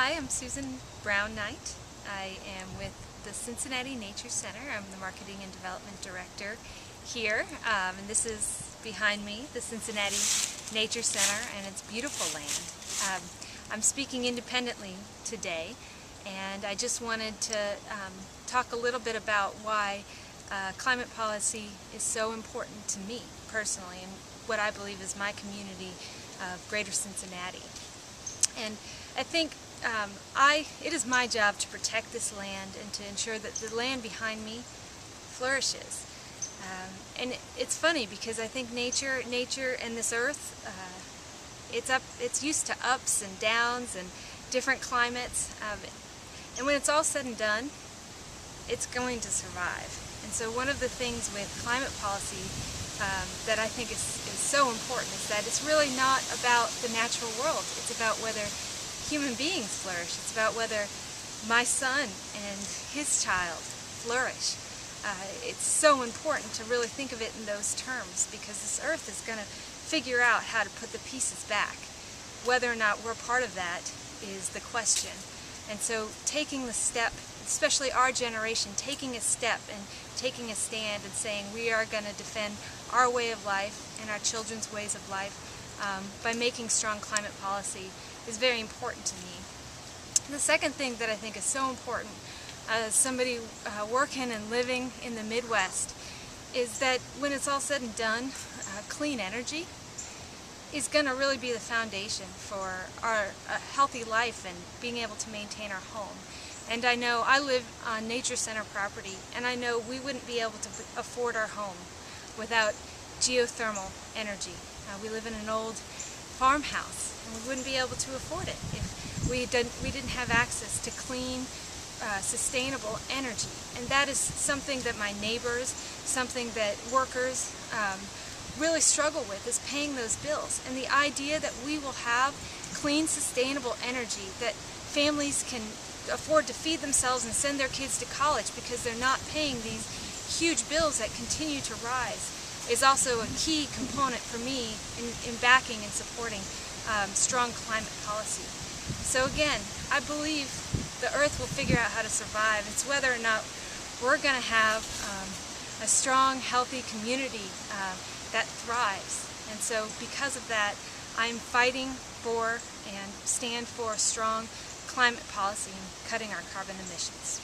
Hi, I'm Susan Brown Knight. I am with the Cincinnati Nature Center. I'm the Marketing and Development Director here, and this is behind me, the Cincinnati Nature Center, and it's beautiful land. I'm speaking independently today, and I just wanted to talk a little bit about why climate policy is so important to me personally, and what I believe is my community of Greater Cincinnati. And I think it is my job to protect this land and to ensure that the land behind me flourishes. And it's funny because I think nature and this earth, it's used to ups and downs and different climates. And when it's all said and done, it's going to survive. And so one of the things with climate policy that I think is so important is that it's really not about the natural world. It's about whether human beings flourish. It's about whether my son and his child flourish. It's so important to really think of it in those terms, because this earth is going to figure out how to put the pieces back. Whether or not we're part of that is the question. And so taking the step, especially our generation, taking a step and taking a stand and saying we are going to defend our way of life and our children's ways of life by making strong climate policy is very important to me. The second thing that I think is so important as somebody working and living in the Midwest is that when it's all said and done, clean energy is going to really be the foundation for our healthy life and being able to maintain our home. And I know I live on Nature Center property, and I know we wouldn't be able to afford our home without geothermal energy. We live in an old farmhouse, and we wouldn't be able to afford it if we didn't have access to clean, sustainable energy. And that is something that my neighbors, something that workers really struggle with, is paying those bills. And the idea that we will have clean, sustainable energy, that families can afford to feed themselves and send their kids to college because they're not paying these huge bills that continue to rise, is also a key component for me in backing and supporting strong climate policy. So again, I believe the earth will figure out how to survive. It's whether or not we're going to have a strong, healthy community that thrives. And so because of that, I'm fighting for and stand for strong climate policy and cutting our carbon emissions.